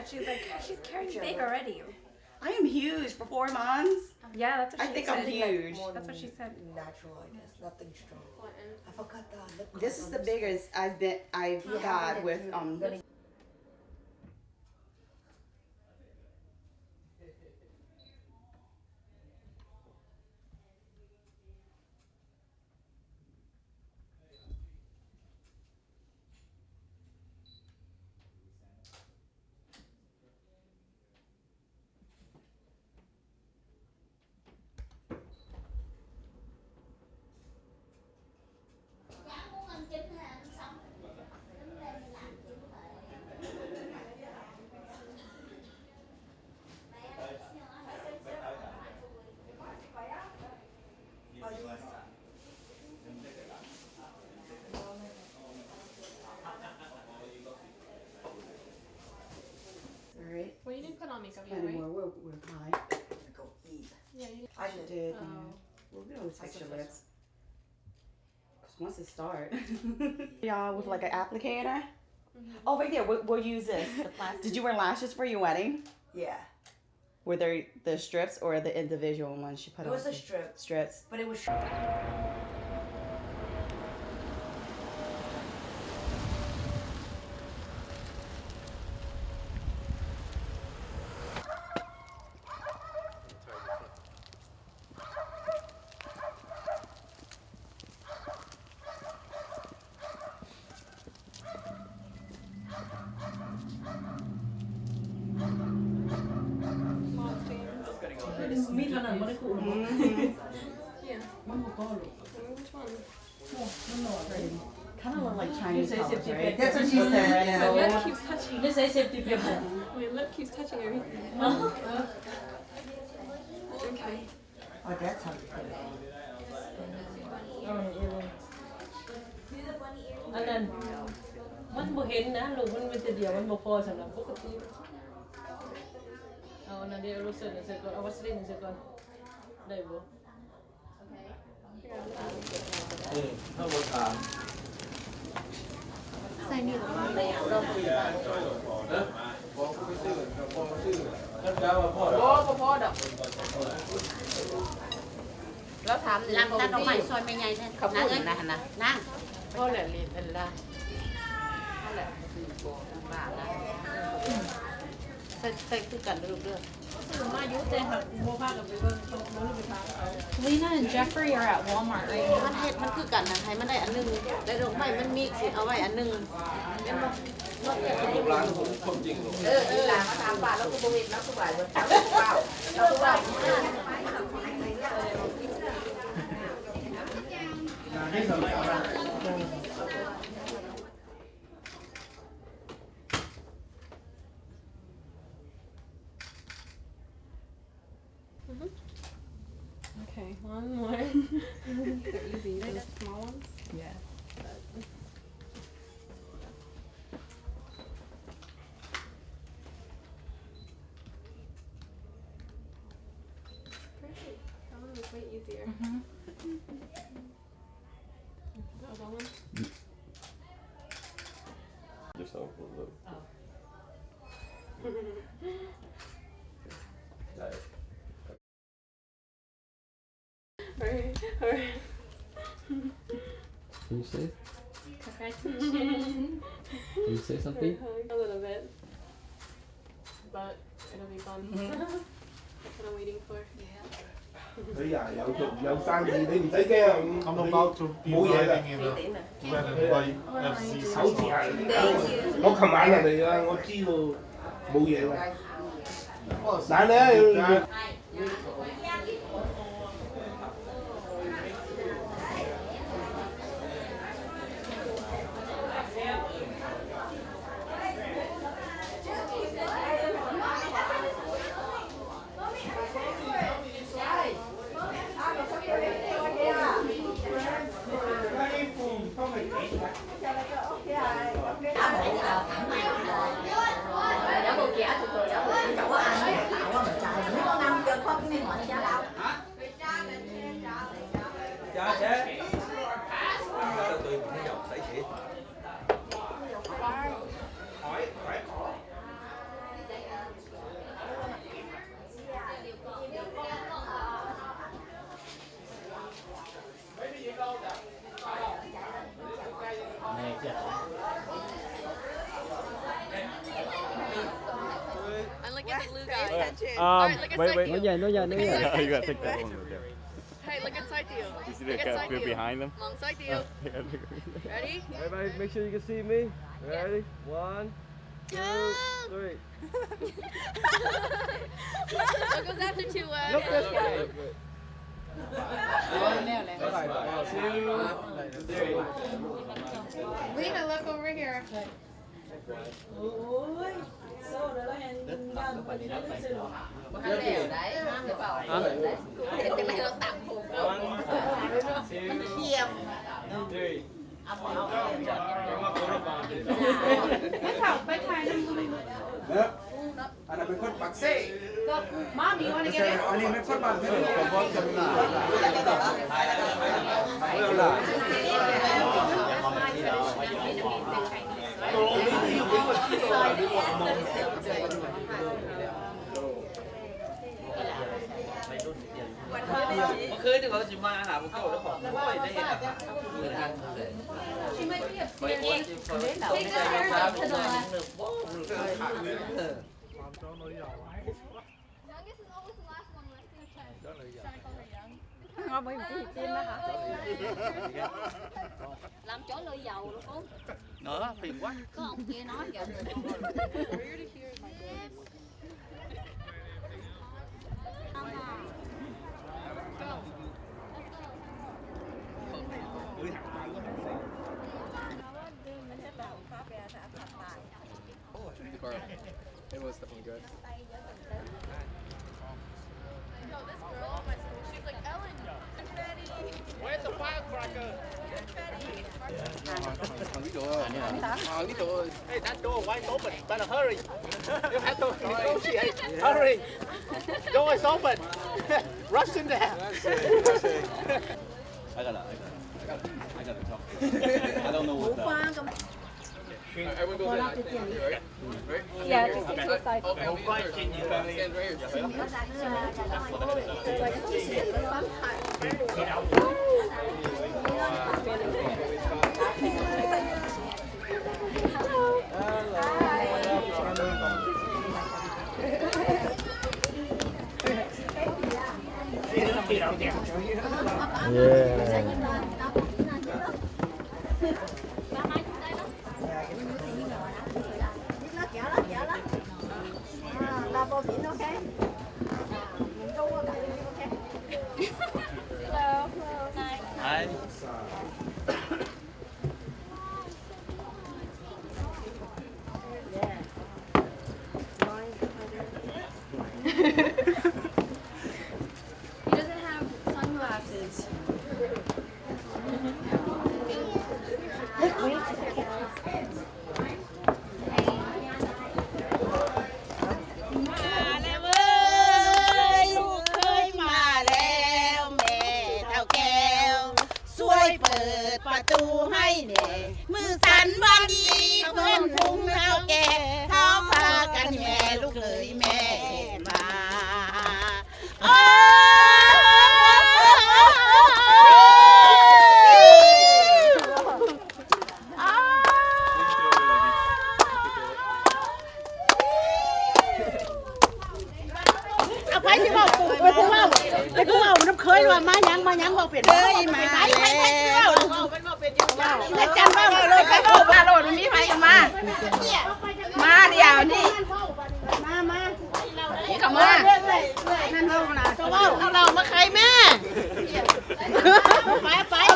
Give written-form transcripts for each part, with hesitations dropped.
she's like, she's carrying big already. I am huge for 4 months. Yeah, that's what I she think said. I'm huge. That's what she said. Natural, I guess. Nothing strong. I forgot the lip gloss. This is the biggest I've got with Alright. Well, you didn't put on makeup yet, Plenty right? more. We're fine. Go eat. Yeah, you I Did. Oh. We'll be able to fix your lips. Because once it starts. Y'all with like an applicator. Oh, right there. We'll use this. The plastic. Did you wear lashes for your wedding? Yeah. Were they the strips or the individual ones she put on? It was a strip. Strips. But it wasมีดเท่านั้นบ่ได้ขู่ Yeah. มันบ่พอหรอก Which one? มันหนอเลย Kind of look like Chinese colors, right? That's what she said. My lip keeps touching. This is safety paper. My lip keeps touching everything. Okay. Oh, that's how you put it. อันนั้นมันบ่เห็นนะลูกมันเป็นแต่เดียวมันบ่พอสำหรับปกติเอาอันนั้นเดี๋ยวรู้สึกก่อนเอาวัสลินเสร็จก่อนได้บ่ ถ้าบ่ถาม ใส่นี่หรอ นะบอกกูไปซื้อกับพ่อซื้อท่านกล่าวว่าพ่อ บ่พอดอกแล้วถาม ลำตัดดอกไม้ซอยไม่ใหญ่นั่นนั่งเอ้ยนั่ง พ่อแหละลีนอันละนั่นแหละบ้าละใส่คือกันลูกเด้อมาอยู่แต่หักบ่พากันไปเบิ่งบ่รู้ไปทางเขา Lena and Jeffrey are at Walmart right now. มันเฮ็ดมันคือกันนะให้มันได้อันนึงได้ดอกไม้มันมีสิเอาไว้อันนึงเห็นบ่ ลูกหลานผมความจริงลูก หลานมาถามป้าแล้วก็บ่เห็นแล้วก็บ่ายบ่เจ้าเปล่าเราก็ว่าให้สมัยว่า Okay, one more. They're easy. Those small ones? Yeah. Perfect. That one was way easier. Oh, that one? yourself a little. Alright. Can you say? Congratulations. Can you say something? A little bit. But it'll be fun. That's what I'm waiting for. Bây giờ dạo sang thì đi thấy cái I'm about to be Mua vậy riding in a red and white FC sáu chị có cầm ăn là thì có chi rồi mua vậy mà đã nè Wait. Nói dài. You gotta take that one right there. Hey, look inside you. You see that guy behind them? Alongside you. Ready? Everybody make sure you can see me. Ready? 1, 2, 3. What goes after 2? Look this way. Lena, look over here. โอ้ยโซ่แล้วแฮนย่านไปนี่ได้สิลูก บ่ทันแล้วได้หรือเปล่าเห็นจังได๋เราตักผมก็มันเทียม อันนั้นเป็นคนปักเซ่ Mom, you want to get in? อันนี้เป็นคนปักเซ่ เมื่อคืนนี่เขาสิมาหาพวกเขาแล้วของบ่ได้เห็นอ่ะเดินทางเลย She might be upstairs. Take Take the stairs up to the left. Youngest is always the last one left in the chest. Sorry, call her young. Làm chó lưỡi dầu đúng không? Nữa, phiền quá. Có ông kia nói kìa. It was definitely good. No, this girl at my school, she's like, Ellen, confetti. Where's the firecracker? Hey, that door wide open. Better hurry. You have to negotiate. Hurry. Door is open. Rush in there. I gotta talk. I don't know what the... Everyone goes in. Right? Yeah, just get to the side. Okay, stand right here. Hi. He doesn't have sunglasses.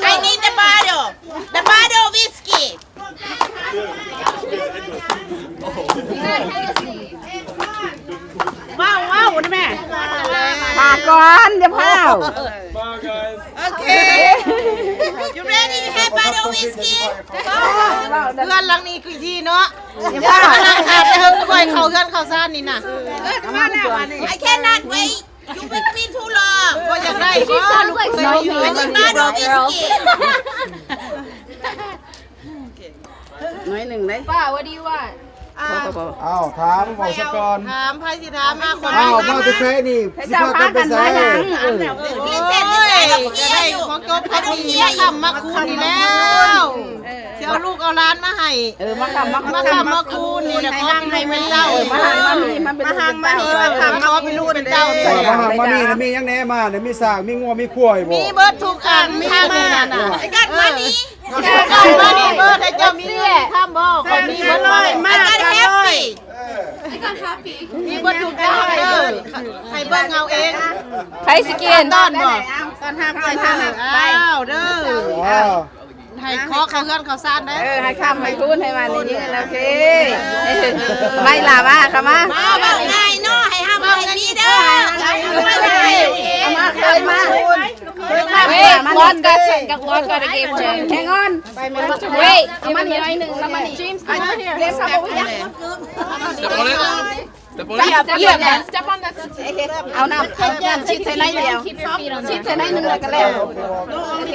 I need the bottle. The bottle of whiskey. Wow, นะแม่พาก่อนเดี๋ยวพาว Okay. You ready to have bottle of whiskey? เพื่อนหลังนี้คือที่เนาะเดี๋ยวพาวอาจจะเฮิงค่อยเข้าเฮือนเข้าซ่านนี่น่ะมาแล้วมานี่ I cannot wait. You make me too long. บ่อยากได้บ่ลูกเคยอยู่อันนี้บอทwhiskey. น้อยหนึ่งเลย Pa, what do you want? อ้าวถามขอสักก่อน ถามไผสิถามมาคน อ้าวพ่อจะใช้นี่สิพากันไปใช้ ลิเซนจะได้ของจบคดีมาคำมาคูนี่แล้ว สิ สิเอาลูกเอาหลานมาให้มาคำมาคูนี่แหละขอให้เป็นเจ้ามาหางมานี่มาคำขอเป็นลูกเป็นเจ้ามาหางมานี่มีหยังแหน่มาเนี่ยมีสร้างมีงัวมีควายบ่มีเบิดทุกอันมีมาน่ะไอ้กัดมานี่มานี่เบิดให้เจ้ามีเงินทำบ่ก็มีเบิดเลยมากันแฮปปี้I got happy มีเบิดทุกอย่างเด้อให้เบิ่งเอาเองไผสิกินตอนบ่ตอนห้ามไปอ้าวเด้อให้ขอเขาเฮือนเขาซ่านได้ให้คำให้พูดให้มานี่โอเคไม่ล่ะมาค่ะมาบ่ง่ายเนาะให้ห้ามให้นี่เด้อมาเคยมาWait, one got a game, James. Hang on. Wait, give me a minute. James, come over here. James, come over here. Step on it. Step on it. Step on this. Okay. เอาน้ำชิดใส่ไหนเดียวชิดใส่ไหนนึงเลยก็แล้วโอเค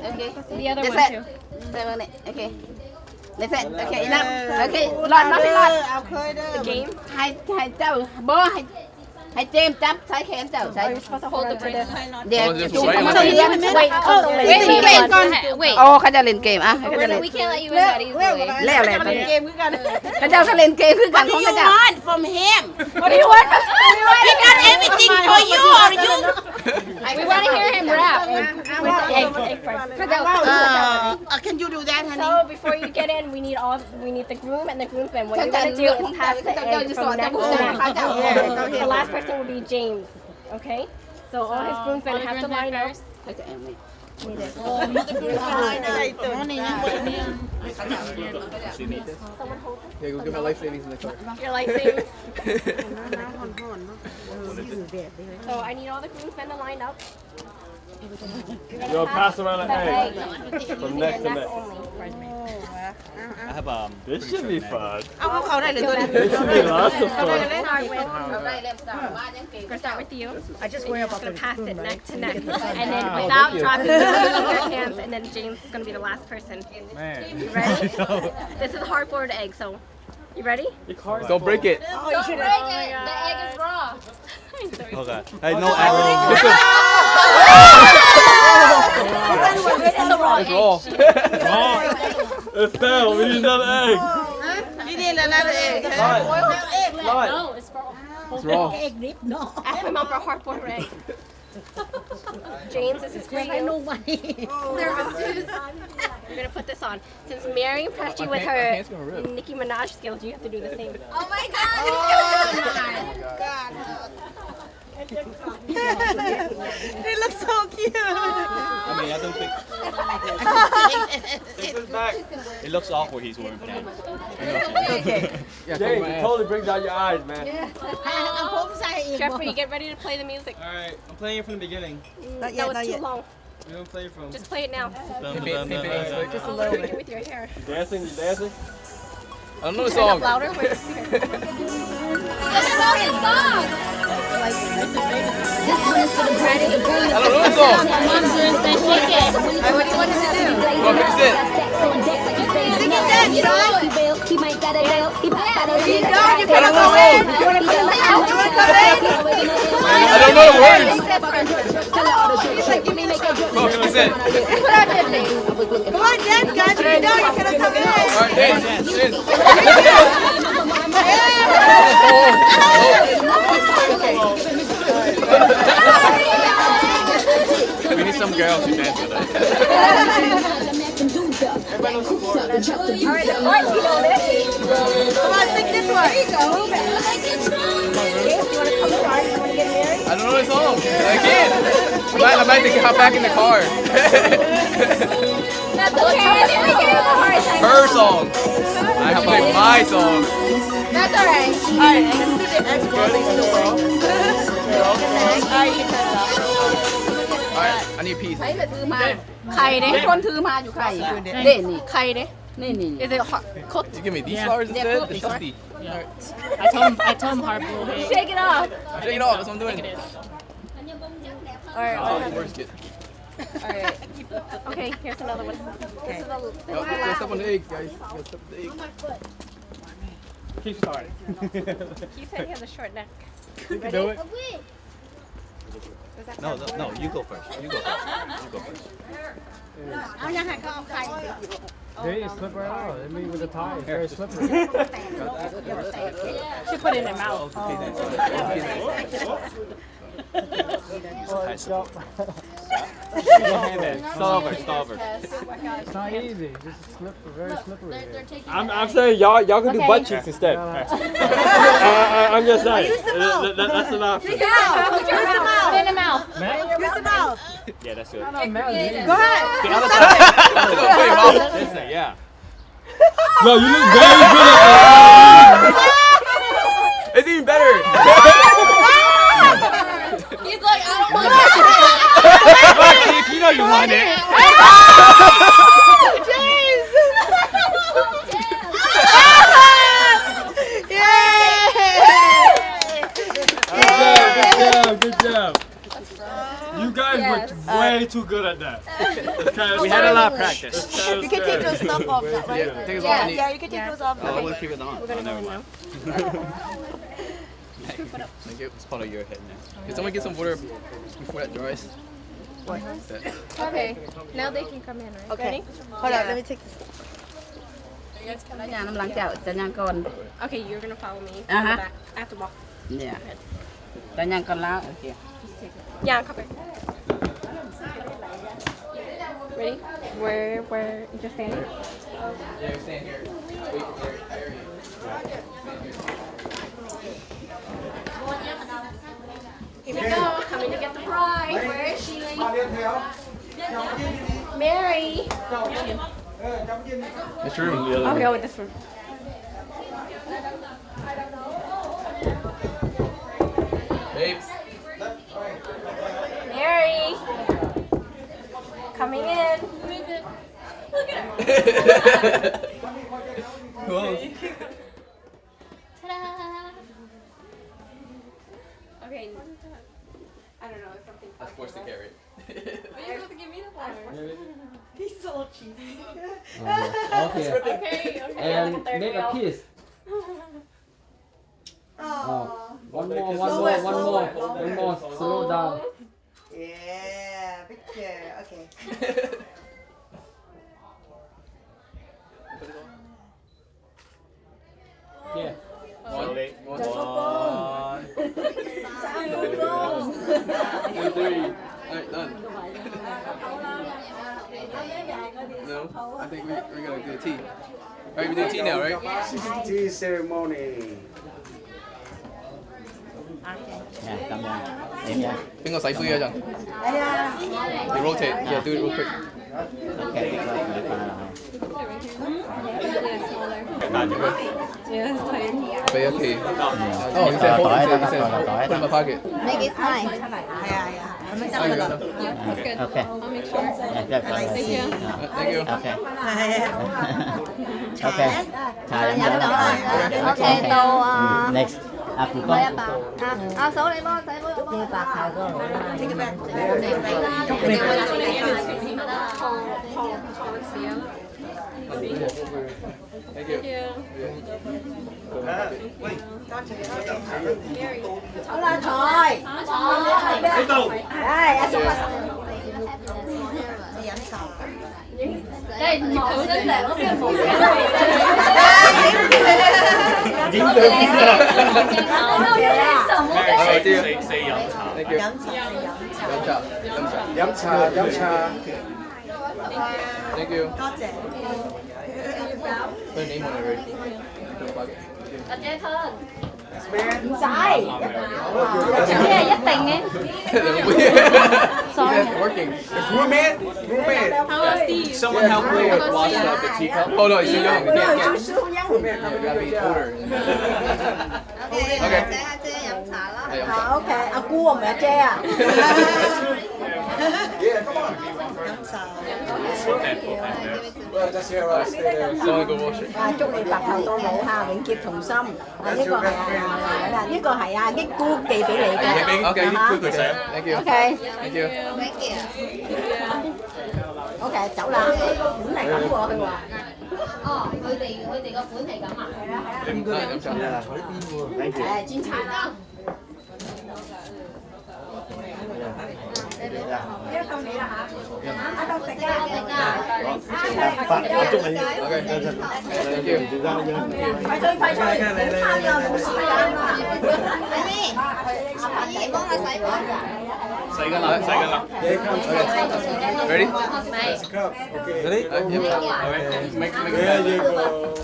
โอเค The other one too. ใส่มาเนี่ยโอเคThat's it. Okay, enough. Okay, รอดเอาเคยเด้อ The game. ให้เจ้าบ่ให้เจมจับใช้แขนเจ้าใช้ You're supposed to hold the bracelet. เดี๋ยว Wait, wait. โอ้เขาจะเล่นเกมอ่ะเขาจะเล่น We can't let you in that easily. แล้วแหละตอนนี้เขาจะเล่นเกมคือกันของเขาจะ want from him What do you want? We got everything for you or you We want to hear him rap. Can you do that honey So before you get in, we need the groom and the groomsman. What you gotta do is pass the egg from neck to neck. The last person will be James. Okay? So all his groomsmen have to line up. Yeah, go get my life savings in the car. Your life savings. So I need all the groomsmen to line up. You'll pass around an egg from neck to neck. I have This should be fun. เอาเขาได้เลยตัวนี้ This should be lots of fun. We're gonna start with you. You're just gonna pass it neck to neck, and then without dropping your hands, and then James is gonna be the last person. Man. You ready? This is a hard-boiled egg, so you ready? Don't break it. Don't break it. The egg is raw. Okay. Hey, no egg. This is a raw egg. It fell. We need another egg. You need another egg No, it's raw. It's raw. Ask my mom for a hard-boiled egg. James, this is for you. We're gonna put this on. Since Mary impressed you with her Nicki Minaj skills, you have to do the same. Oh my god They look so cute I mean, I don't think... It looks awkward he's wearing pants. Okay. James, it totally brings out your eyes, man. Jeffrey, get ready to play the music. Alright, I'm playing it from the beginning. That was too long. We're gonna play it from... Just play it now. Just a little bit. With your hair. Dancing, you dancing? I don't know the Turn song. up louder. Where's your hair? That's not his song! This one is for the granny. I don't know the song. What do you want to do? Go on, fix it. Sing it then, you know? He might got a bail. He might got a bail. You wanna go in? You wanna come in? I don't know the words. Give me make a Go on, fix it. Come on, dance, guys. You know you cannot come in. Alright, dance. We need some girls who dance with us. Come on, sing this one. I don't know the song. I can't. I might have to hop back in the car. That's okay. Her song. I have to play my song. That's alright. Alright, I need peace. ใครถือมาใครเนี่ยคนถือมาอยู่ใครเด่นนี่ใครเนี่ยนี่ Is it hot? Cooked? You give me these flowers instead? They're salty. I told him hard-boiled egg. Shake it off. Shake it off, that's what I'm doing. Alright. Where's it? Alright. Okay, here's another one. This is the Let's step on the eggs, guys. Let's step on the eggs. Keep starting. He said he has a short neck. You can do it. No, you go first. You go first.เอายังไงก็เอาไข่ See, it slip right out. I mean, with the tie, it's very slippery. She put it in her mouth. Stop over. It's not easy. This is very slippery. I'm saying y'all can do butt cheeks instead. I'm just saying. That's enough. Put it in the mouth. Use the mouth. Yeah, that's good. Go ahead. The other side. This thing, yeah. Yo, you look very good at that. It's even better. He's like, I don't want Keith, you know you want it. Good job. You guys were way too good at that. We had a lot of practice. You can take those stuff off now, right? Yeah, take it off. Yeah, you can take those off. I want to keep it on. We're gonna go now. Thank you. It's part of your head now. Can someone get some water before that dries? Okay, now they can come in, right? Okay. Ready? Hold on, let me take this. Okay, you're gonna follow me. Uh-huh. In the back. I have to walk. Yeah. แต่ยังก่อนแล้วโอเค Yeah, come back. Ready? Where you just stand here? Yeah, stand here. Wait, Here we go. Coming to get the bride. Where is she? Mary. This room. I'll go with this one. Babe. Mary. Coming in. Look at her. Who else? Ta-da. Okay. I don't know. It's something. That's forced to carry. But you have to give me the flower. He's so cheesy. Okay. And Look at make a their kiss. One more. Slow down. Yeah, picture. Okay. Yeah. One. Two, three. Alright, done. No, I think we're gonna do the tea. Alright, we do tea now, right? Tea ceremony. Think of Saifu Yajang. You rotate. Yeah, do it real quick. Yeah, it's tight. But okay. Oh, he said hold it. He said put it in my pocket. Make it fine. Yeah. Oh, you got it. Yeah, that's good. Okay. I'll make sure. Thank you. Thank you. Okay. Okay. Okay. Next. Số này bó, thấy bó. Chúc như bạc thầy con. Take it back. Thank you. Là thôi. Cái tàu. Đây, anh xuống mặt. Đây, một xinh đẹp có thêm một Dính được. Thank you. Thank you. Giám trà. Thank you. Có trẻ. Put a name on it, right? Put it in my pocket. Đặt dây thơ. Sai. Cái này rất tình ấy. Sorry. Working. Roommate. How was Steve? Someone help me wash up the teacup. Oh no, he's too young. He can't get. You gotta be older. Okay. Ok, cua mẹ tre à. Yeah, come on. Well, just here, stay there. Someone go wash it. Chúc你白頭到老哈，永結同心。呢個係呢個係阿益姑寄俾你嘅。Okay, good. Thank you. OK。 Thank you. OK，走啦。本嚟咁喎，佢話。哦，佢哋個款係咁啊。飲茶。專查啦。จ้ะ Say good luck. Say good luck. Ready? Ready? Make There you go.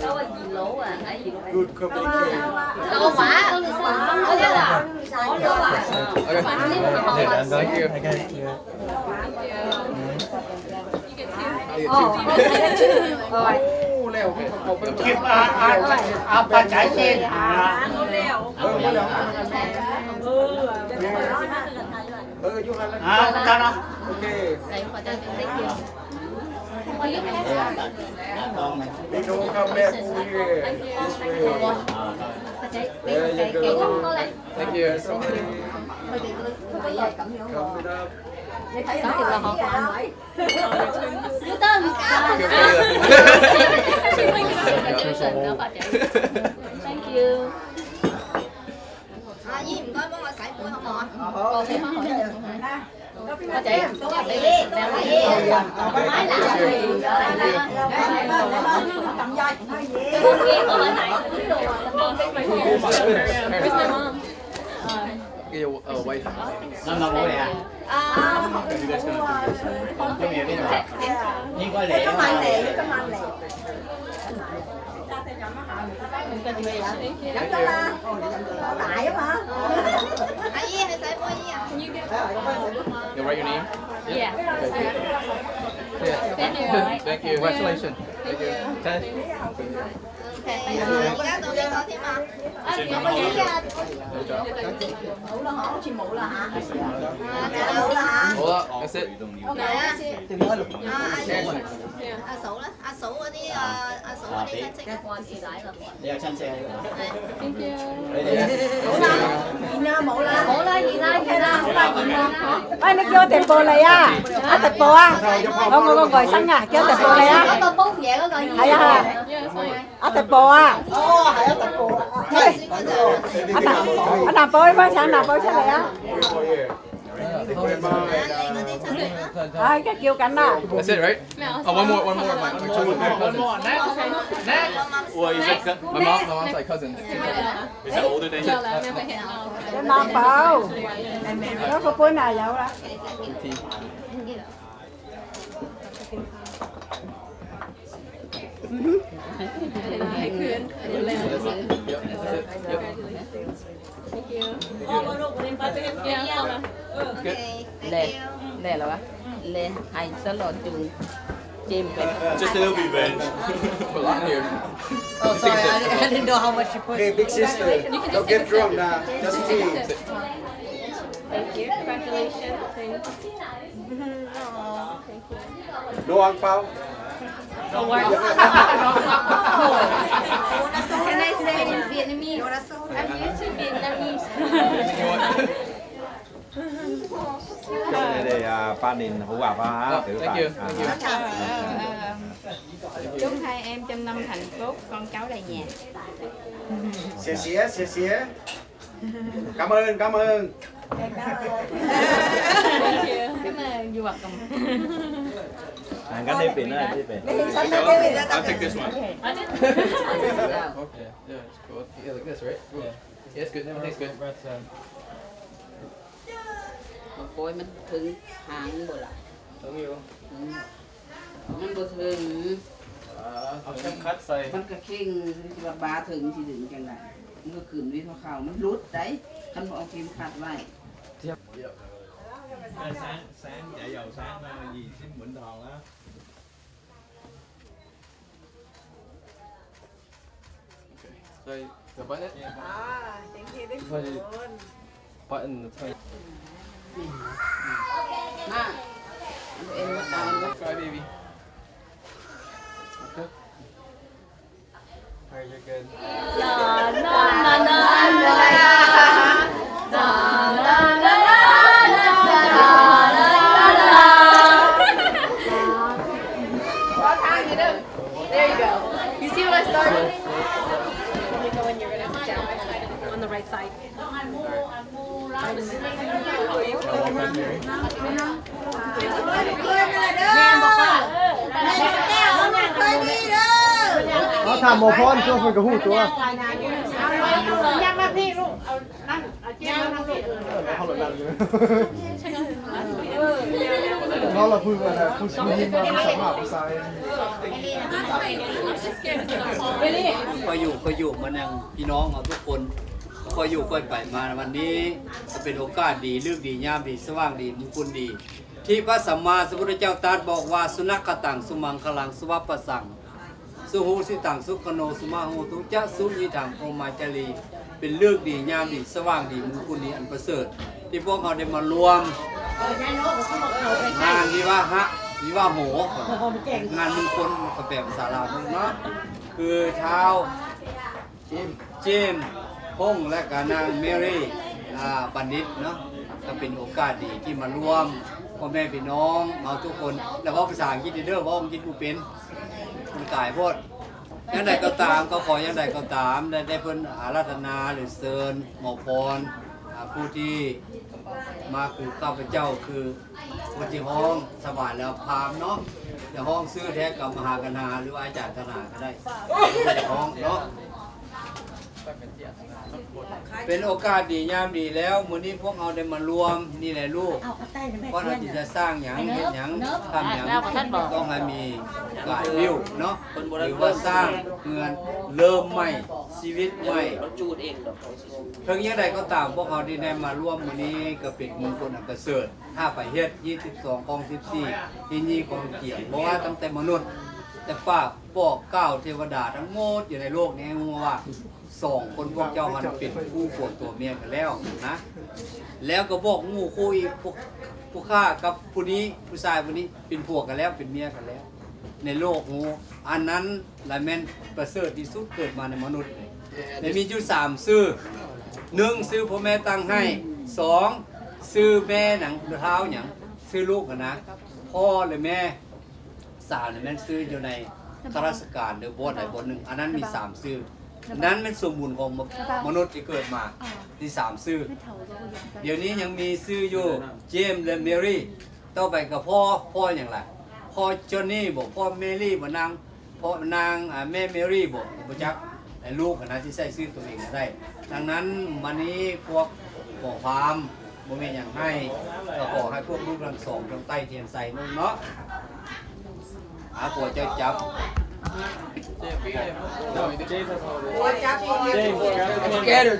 Good communication. Thank you. Keep our trái trên. Tao nó. They don't come back over here. This way. There you go. Thank you. Come it up. Thank you. Dì唔該幫我洗杯好唔好啊？Cô thấy hoa hậu chị để máy làm gì cầm dây con nghe con ở này Where's my mom? Wait. Nó bố nè. Nhưng có lẽ You write your name? Yeah. Thank you. Congratulations. Thank you. Okay. Hold up. That's it. đeo chân xe. Thank you. Ê, nó kêu tiền bồ này à? Tiền bồ à? Con gọi xanh à? Kêu tiền bồ này à? Hay à? Tiền bồ à? Anh làm bố mới sang làm bố thế này á? Cái kêu cảnh à? That's it, right? Oh, one more. My two cousins. Well, is it My mom's like cousins. is that older than you? Cái non bao. Nó có bố nào vậy đó? Lẹ là lẹ hay sẽ lọt chung chim Just a little revenge. Put a lot in here. Oh, sorry, I didn't know how much you put. Hey, big sister, don't get drunk now. Just me. Thank you. Congratulations. No ang pao. Can I say it in Vietnamese? I'm used to Vietnamese. Chúc này để ba đình hữu hòa ba tự Thank you. Chúc hai em trăm năm hạnh phúc, con cháu đầy nhà. Xìa. Cảm ơn. Cảm ơn du học cùng. cái nếp biển đó, nếp biển. I'll take this one. Okay. Yeah, it's cool. Yeah, like this, right? Yeah. Yeah, it's good. Everything's good. โอยมันถึงหางบ่ล่ะ Thank you. มันบ่ถึง เอาเข้มคัดใส่ มันก็เข่งที่ว่าบาถึงสิถึงจังได๋มันก็ขึ้นวิทเขามันรุดได้คันบ่เอาเข็มขัดไว้ Sáng chạy dầu sáng gì xin Bình Thòn á. So the button it? thank you. Put it button the turn. Ma. Em bắt đầu Cry baby. Okay. Alright, you're good. There you go. You see what I started? Let me go in. You're gonna sit down on the right side. ถามหมอพรช่วงคนกับหูตัว ย่างมาพี่ลูกเอานั่นเอาเจี๊ยบมาทำลูก เขาหลุดดันเลยเขาเราพูดว่าผู้ชายมาสภาพผู้ชาย คอยอยู่มานั่งพี่น้องเอาทุกคนคอยอยู่คอยไปมาวันนี้จะเป็นโอกาสดีเรื่องดียามดีสว่างดีมงคลดี ที่พระสัมมาสัมพุทธเจ้าตรัสบอกว่าสุนัขตังสุมังคลังสุวัปปสังสุหูสิตังสุขโนสุมาหูตุจะสุยิตังโอมาจารีเป็นเรื่องดียามดีสว่างดีมงคลดีอันประเสริฐที่พวกเขาได้มารวมงานวิวาหะวิวาโหงานมงคลกับแบบภาษาลาวเนาะคือเท้าเจมพงและกานางเมรี่บัณฑิตเนาะก็เป็นโอกาสดีที่มารวมพ่อแม่พี่น้องเอาทุกคนแล้วว่าภาษาอังกฤษเด้อว่าอังกฤษกูเป็นมันกายโพดยังใดก็ตามก็ขอยังใดก็ตามได้เพิ่นอาราธนาหรือเซิญหมอพรผู้ที่มาคือข้าพเจ้าคือวันที่ห้องสบายแล้วพามเนาะเดี๋ยวห้องซื้อแท้กับมหากนาหรืออาจารย์คณาก็ได้ห้องเนาะเป็นโอกาสดียามดีแล้วมื้อนี้พวกเราได้มารวมนี่แหละลูกเพราะเราจะสร้างหยังเฮ็ดหยังทำหยังต้องให้มีหลายวิวเนาะหรือว่าสร้างเงินเริ่มใหม่ชีวิตใหม่จูดเองถึงยังไงก็ตามพวกเราได้มาร่วมมื้อนี้ก็เป็นมงคลอันประเสริฐถ้าไปเฮ็ด22กอง14ที่นี่กองเกี่ยวเพราะว่าตั้งแต่มนุษย์แต่ป้าบอกก้าวเทวดาทั้งหมดอยู่ในโลกนี้ว่า2คนพวกเจ้ามันเป็นคู่ผัวตัวเมียกันแล้วนะแล้วก็บอกงูคู่อีกผู้ฆ่ากับผู้นี้ผู้ชายผู้นี้เป็นผัวกันแล้วเป็นเมียกันแล้วในโลกงูอันนั้นละแม่นประเสริฐที่สุดเกิดมาในมนุษย์ในมีอยู่3ชื่อ1ชื่อพ่อแม่ตั้งให้2ชื่อแม่หนังเท้าหยังชื่อลูกนะพ่อหรือแม่3เนี่ยแม่นชื่ออยู่ในข้าราชการหรือบทใดบทหนึ่งอันนั้นมี3ชื่อนั้นเป็นสมบูรณ์ของมนุษย์ที่เกิดมาที่3ชื่อเดี๋ยวนี้ยังมีชื่ออยู่เจมส์และเมรี่ต่อไปกับพ่ออย่างไรพ่อจอห์นนี่บอกพ่อเมรี่บอกนางแม่เมรี่บอกจักไอ้ลูกนะที่ใส่ชื่อตัวเองได้ดังนั้นวันนี้พวกขอความบ่มีอย่างให้ก็ขอให้พวกลูกทั้งสองจงใต้เทียนใส่นุ่งเนาะผัวเจ้าจับGet her.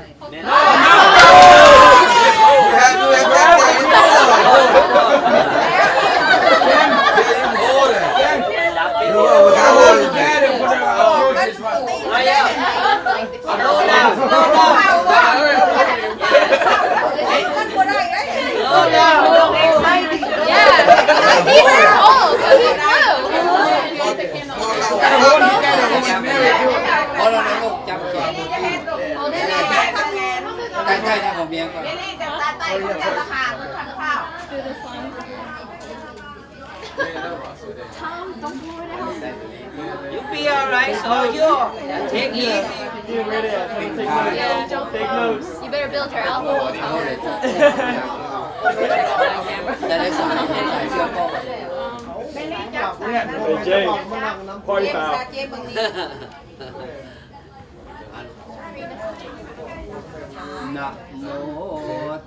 You be alright, so you take easy. Take notes. You better build your alcohol tolerance. จะได้สอนให้เชื่อพ่อ Hey Jay, party foul. นะโม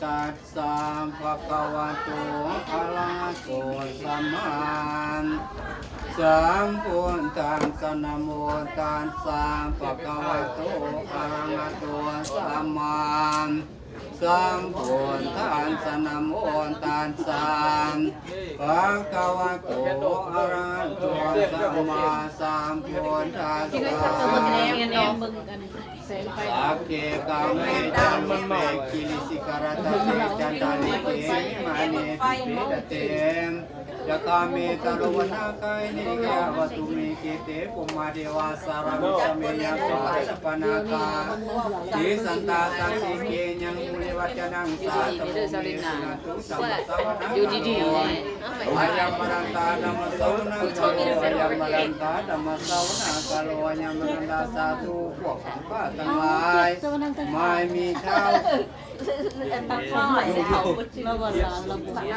ตัสสะภะคะวะโตอะระหะโตสัมมาสัมพุทธัสสะนะโมตัสสะภะคะวะโตอะระหะโตสัมมาสัมพุทธัสสะนะโมตัสสะภะคะวะโตอะระหะโตสัมมาสัมพุทธัสสะสักเกกังเมจันเมกิลิสิกรตะเตจันตาลิเกมาเนติเปตเตมยะกาเมตโรวนาคายเนกาวตุเมเกเตปุมาเดวาสารามิสเมยะโสตปนาคาสีสันตาสังสิเกยังมุเลวัจนังสาตโมเมสุนัตุสัมสาวนาอยู่ดีๆอายัมมรันตาดัมสาวนาคาโลอายัมมรันตาดัมสาวนาคาโลอายัมมรันตาสาธุพวกข้าทั้งหลายไม่มีเท้า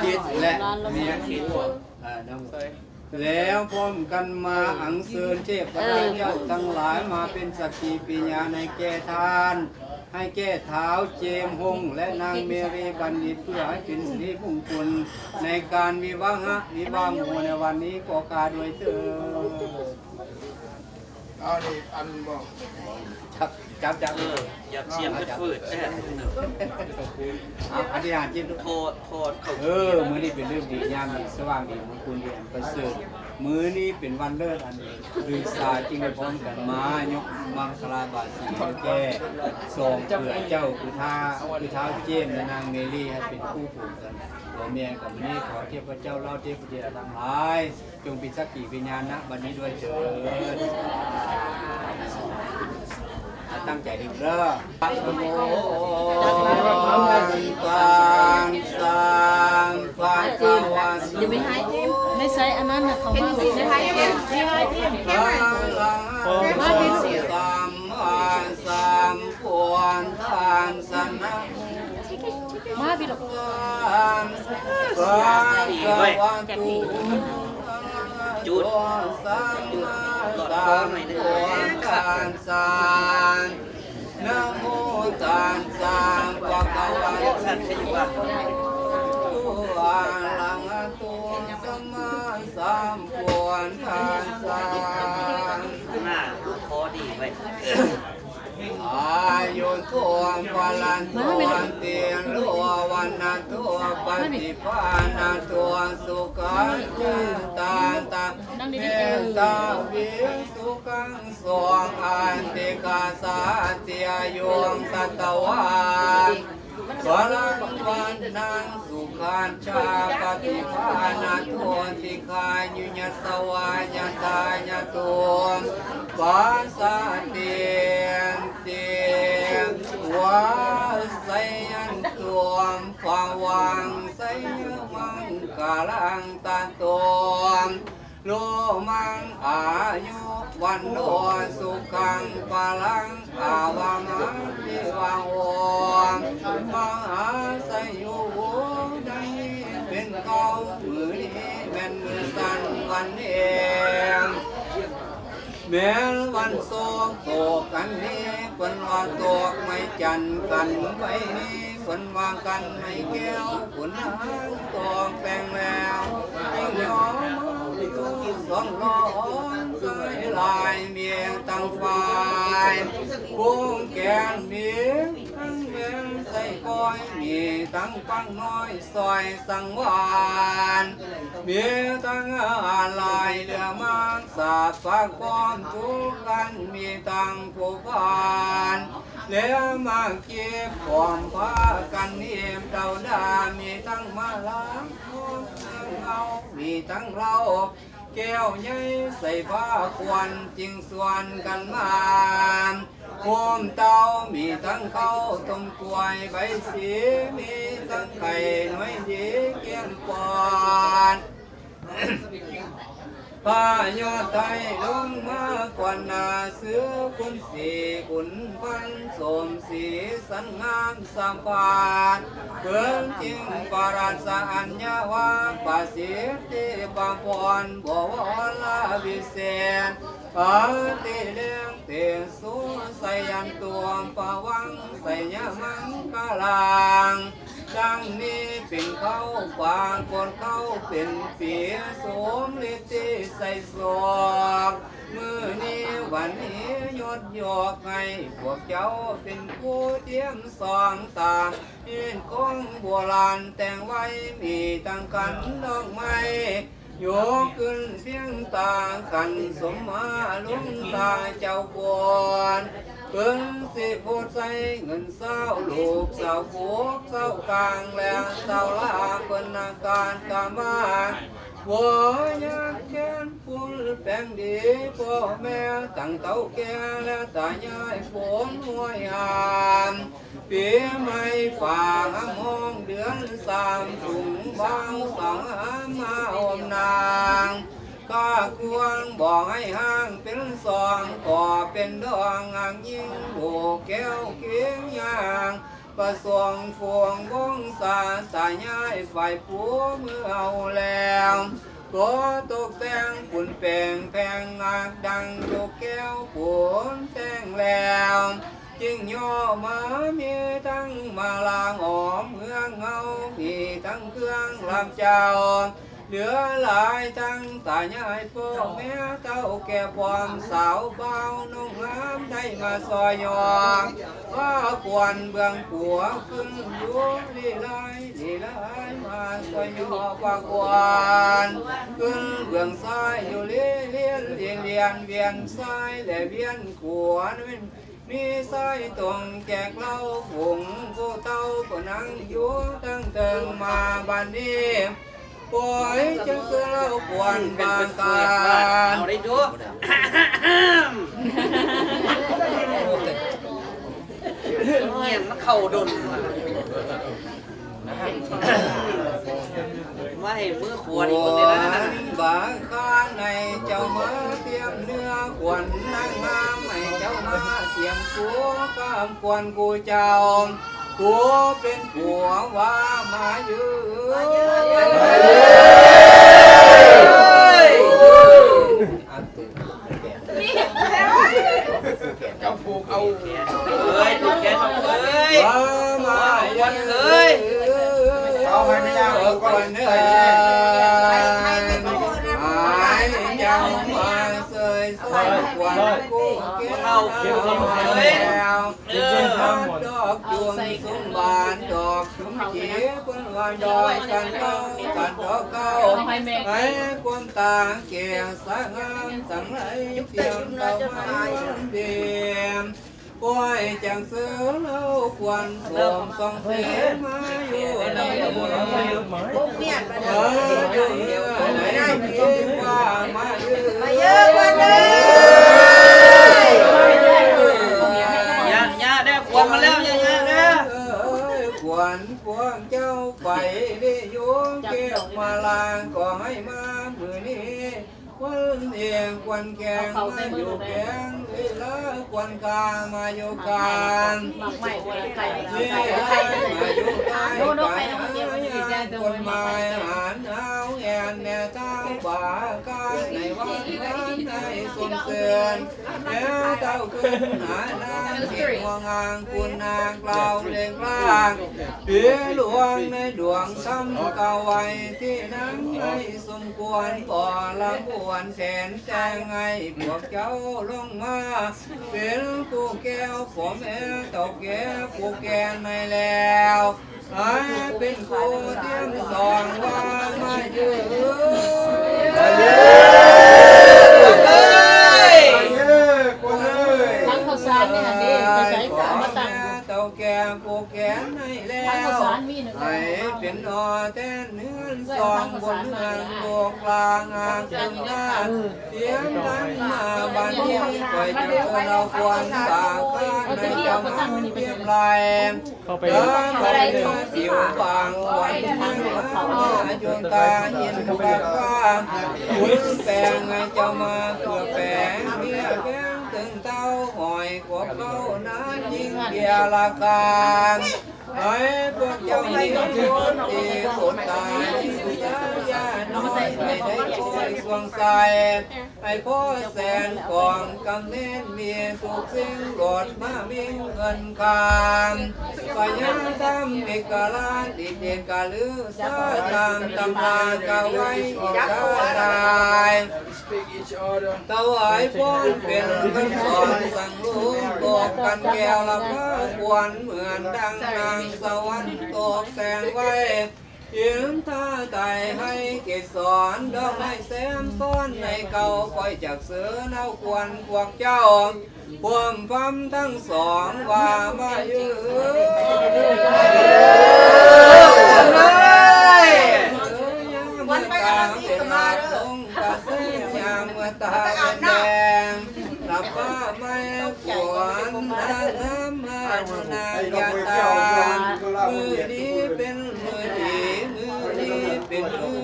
จิตและเมียคิดน้ำ แล้วพร้อมกันมาอังเชิญเทพเจ้าทั้งหลายมาเป็นสักขีพยานในแก่ทานให้แก่เท้าเจมหงและนางเมรีบัณฑิตเพื่อให้เป็นสิริมงคลในการวิวาหหมู่ในวันนี้ขอกาด้วยเถิดเอาดิอันบอกจับอยากเชียมฟืดอธิษฐานจิตโทษมื้อนี้เป็นเรื่องดียามดีสว่างดีมงคลดีประเสริฐมื้อนี้เป็นวันเลิศอันฤษาจึงได้พร้อมกันมายกมังคลาบาสีแก่ทรงเผื่อเจ้าคือท้าเจมและนางเมลี่ให้เป็นคู่ผูกกันตัวเมียกับนี้ขอเทพเจ้าเล่าเทพเจ้าทั้งหลายจงเป็นสักขีพยานนะวันนี้ด้วยเถิดตั้งใจดีเด้อปัสโมตังสัมปะคะวะโตไม่ให้เต็มไม่ใช่อันนั้นนะเขาว่าไม่ให้เต็มไม่ให้เต็มแค่ไหนมาเป็นเสียสัมมาสัมพุทธังสนะมาบิดอกจุดสัมมาสัมพุทธังสนะโมตัสสะภะคะวะโตอะระหะโตสัมมาสัมพุทธัสสะลูกคอดีไว้อายุตัวพลันตัวเตียนรัววันนาตัวปฏิภาณตัวสุขังตาเมตตาวิสุขังสวงอันติกาสาติอายุตัตวานพลังวันนังสุขันชาปฏิภาณตัวติกายุญสวายตายตัวปัสสติเตวะไสยันตัวภวังไสยมังกาลังตันตัวโลมังอายุวันโนสุขังพลังอาวังทิวังวงมหาไสยุดังเป็นเก่ามือนี้แม่นมือสันวันเองแม้วันโศกโศกกันนี้คนว่าโศกไม่จันกันไว้นี้คนว่ากันไม่แก้วคนหางตอกแปลงแล้วยิ่งยอมสองร้อนใส่ลายเมียตั้งฝ่ายกุ้งแกงเมียตั้งเมียใส่ก้อยมีตั้งปังน้อยซอยสังวานมีตั้งอาลายเรือมังสาบฝากป้อมทุกกันมีตั้งผู้พานเลี้ยมาเก็บความพากันเอี่ยมเต่าดามีตั้งมาล้างเอามีตั้งเราแก้วใหญ่ใส่ผ้าควันจิงส่วนกันมาโคมเตามีทั้งข้าวต้มกล้วยใบสีมีทั้งไข่หน่วยดีเกี่ยงปอนผ้ายอดไทยลงมากว่านาเสือคุณสีคุณพันสมสีสันงามสามปานเพิ่งจริงปราศอัญญาวาปาสิติปาพรบวรลาวิเศษปาติเลี้ยงเตสุใส่ยันตัวปาวังใส่ยามังกาลังดังนี้เป็นเขาปางคนเขาเป็นเปียสมฤทธิ์ใส่ศอกมือนี้วันนี้ยดยอกให้พวกเจ้าเป็นผู้เตรียมสองตาเห็นของโบราณแต่งไว้มีตั้งกันดอกไม้โยกขึ้นเพียงตากันสมมาลุงตาเจ้าบวนเพิ่งสิโพดใส่เงินเศร้าลูกเศร้าผัวเศร้ากลางแล้วเศร้าลาเป็นอาการกามาวัวยากแค้นฟุ้นแปลงดีพ่อแม่ตั้งเต้าแก่และตายายฝนห้วยหามปีใหม่ฝ่าห้องเดือนสามถุงบางสองมาอมนางข้ากวงบอกให้ห้างเป็นสองก่อเป็นดองอ่างยิ่งดูแก้วเคียงยางประสวงฟวงวงสาตายายฝ่ายผัวเมื่อเอาแล้ว ก็ตกแต่งปุ่นแปลงแพงงากดังโยกแก้วปุ่นแต่งแล้วจึงย่อมามีทั้งมาลางหอมเมืองเงามีทั้งเครื่องลำเจ้าเหลือหลายทั้งตายายพ่อแม่เต้าแก่ความสาวเบานุ่งงามได้มาซอยยองว่าควรเบื้องผัวขึ้นอยู่ลีลายมาซอยยอว่าควรขึ้นเบื้องซ้ายอยู่เลียนเวียนซ้ายและเวียนขวามีสายตรงแจกเหล้าฝุงผู้เต้าก็นั่งอยู่ตั้งเติงมาบันนี้ปล่อยจังเสือเราควนบางการเอาได้ดูเงียบมันเข้าดนว่าเห็นมือขวดอีกคนเดียวนะบางข้างในเจ้ามาเตรียมเนื้อขวนนั่งงามให้เจ้ามาเตรียมตัวข้ามควนกูเจ้ากูเป็นผัวว่ามายืเจ้าผูกเอาถูกแกนว่ามาวันเคยเอาให้ไม่ยากเอาก่อนเนี่ยจังมาเสยสวยกว่ากูเกี่ยวแล้วดอกดวงสุนบานดอกชุมจีเพิ่นว่าดอกกันเก้ากันดอกเก้าให้ความต่างเกี่ยวสางามสังไรเทียมเต้าไม้เดียมปล่อยจังเสือเล่าควันสวมส่องเสียมาอยู่ในหัวพวกเนี่ยอยู่เยอะไหนที่ว่ามาเยอะกว่านี้ย่าได้ควันมาแล้วย่าได้ควันพวกเจ้าไปได้ยุ่งเก็บมาลางก็ให้มามือนี้วันเอียงควันแกงมาอยู่แกงลีลาควันกามาอยู่กันนี่มาอยู่กันคนมาหานเอาแอนแน่เท้าบ่ากาในวันนั้นในสมเสือนแม่เต้าขึ้นหาน้ำเสียงวงางคุณนางกล่าวเล่งล่างเพียหลวงในดวงซ้ำเก่าไว้ที่นั้นให้สมควรก่อละบวนแสนแจงไงพวกเจ้าลงมาเป็นผู้แก้วผมแม่เต่าแก้วผู้แก่ในแล้วให้เป็นผู้เตรียมสองว่ามายืนทั้งข้าวสารนี่หันดีไปใช้ข้าวมาตั้งเต่าแก่ผู้แก่ในแล้วให้เป็นอแต้นเนื้อสองบนเมืองโลกกลางอ่างตึงหน้าเสียงนั้นมาบันนี้ปล่อยจะเราควรตาข้าในจำมันเพียงลายเดินไปเดินสิวบางวันนั่งมาจนตาเย็นกับฟ้าหุ่นแปลงไงจะมาเกือบแปลงเมียแกงตึงเต้าหอยกบเต้านั้นยิ่งเบียร์ละกันไอ้พวกเจ้าไม่คนตีคนตายยาน้อยไม่ได้ช่วยสวงใสไอ้พ่อแสนกองกำเน้นมีทุกสิ่งหลดมามีเงินคำพยาทำเอกลาดิเดกาลือสาตามตำรากาไว้กาตายเต้าไอ้พ่อเป็นคนสอนสั่งลูกบอกกันแก้วละพระควรเหมือนดังนางสวรรค์ตกแต่งไว้ยืมท่าไต่ให้เกศรดอกไม้แซมซ้อนในเก่าปล่อยจากเสือเน่าควนพวกเจ้าพวมพำทั้งสองว่ามายืวันไปกันที่มาลงกระเซ็นยามเมื่อตาแดงหลับฟ้าไม่ขวนน้ำมาหน้ายาตามือนี้เป็นมือดีมือนี้เป็นมือ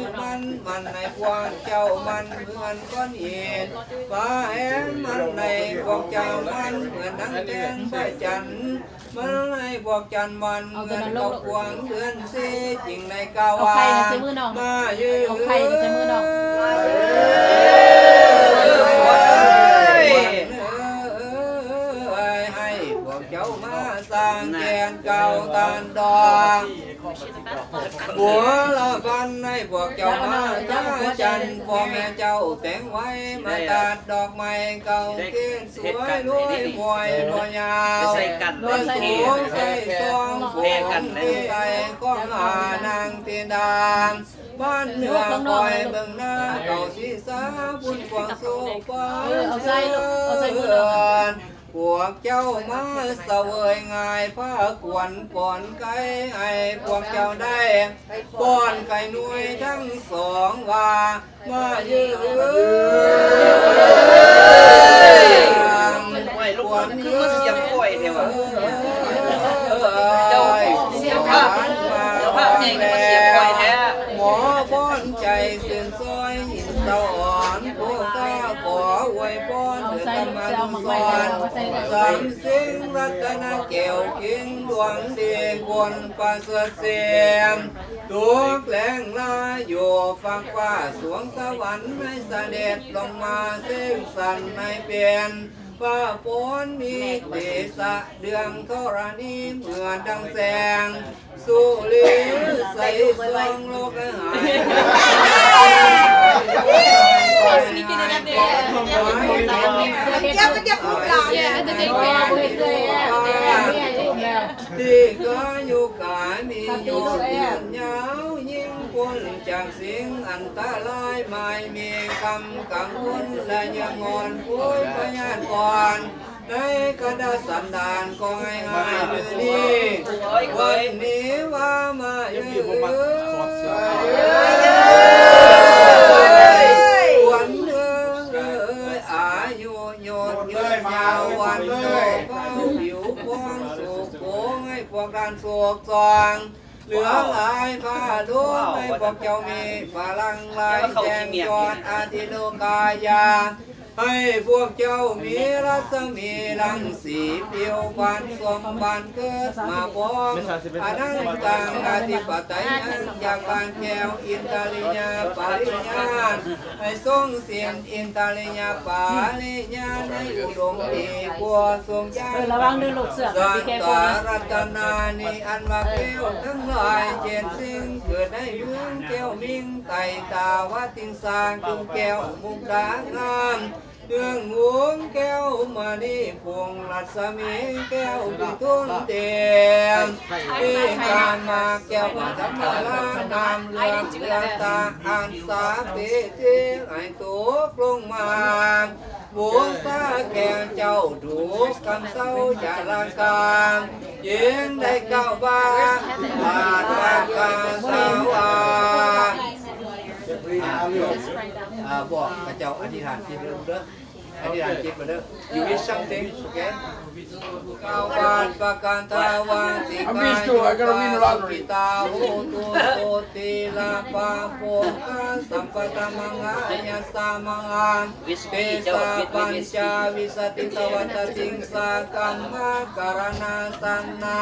มันในความเจ้ามันเหมือนก้อนหินฟ้าแห้งมันในความเจ้ามันเหมือนดังแดงพระจันทร์มันในบอกจันมันเหมือนเกาควงเดือนสีจริงในกาวามายืน ให้พวกเจ้ามาสร้างแกนเก่าตานดอก บัวละพันให้พวกเจ้ามาจ้าจันพ่อแม่เจ้าแต่งไว้มาตัดดอกไม้เก่าเก่งสวยรวยหวยบ่ยาวใส่กันใส่สูงใส่ซองผูกที่ใส่ก้องหานางเตียนดามบ้านเหนือคอยเบิ่งหน้าเก่าสีสาบุญกวางโซ่ฟ้าพวกเจ้ามาเสวยง่ายผ้าขวัญป้อนไก่ให้พวกเจ้าได้ป้อนไก่หน่วยทั้งสองว่ามายืนขวัญคือเสียงค่อยเทวะเจ้าเสียงภาพใหญ่ก็เสียงค่อยแท้หมอป้อนใจเสื่นซอยหินเตาอ่อนพวกข้าขอไว้ป้อนเถิดธรรมดุสอนสามสิ่งรัตนแก้วกินดวงดีคนประเสริฐเสียมทุกแหล่งลาอยู่ฟังฟ้าสวงสวรรค์ให้เสด็จลงมาเส้นสันในเปลี่ยนฟ้าฝนมีเตสะเดืองธรณีเหมือนดังแสงสุริใสสว่างโลกหายที่ก็อยู่กายมีอยู่ยืนยาวยิ่งพ้นจากสิ่งอันตรายไม่มีคำกังวลและยังงอนพูดพยานก่อนในกระดาษสันดานก็ง่ายๆเลยนี่วันนี้ว่ามาวันอายุโยดเยืนยาววันโตเฝ้าผิวพวงสุขโขงให้พวกการสุขสว่างเหลือหลายผ้าดูให้พวกเจ้ามีพลังลายแจงจอดอาทิโลกายาให้พวกเจ้ามีรัศมีรังสีเปียวบานสมบานเกิดมาพร้อมอนันตังอธิปไตยนั้นอยากบานแก้วอินทาลิญาปาริญาณให้ทรงเสียงอินทาลิญาปาริญาณให้อุดมดีบัวทรงยานระวังด้วยลูกเสือสันตารัตนานิอันมาเกี้ยวทั้งหลายเจนสิ่งเกิดให้เมืองแก้วมิ่งไต่ตาวัดติงสางจุงแก้วมุกดางามเดืองหวงแก้วมานีพวงรัศมีแก้วบุญทุนเตียมที่การมาแก้วมาธรรมลานามเรืองเรืองตาอันสาติที่ไอตัวกลงมาบัวตาแก้วเจ้าดูคำเศร้าอย่าลังการยิงได้เก้าบาบาทการสาวาบอกพระเจ้าอธิษฐานจิตเด้ออธิษฐานจิตมาเด้อ you wish something okay กาวานปะกันตาวาติกายปิตาโหตุโสติลาปาโภคสัมปตมังอาญาสามังานเตสาปัญจวิสติตวัตติงสากัมมะการณาสันนา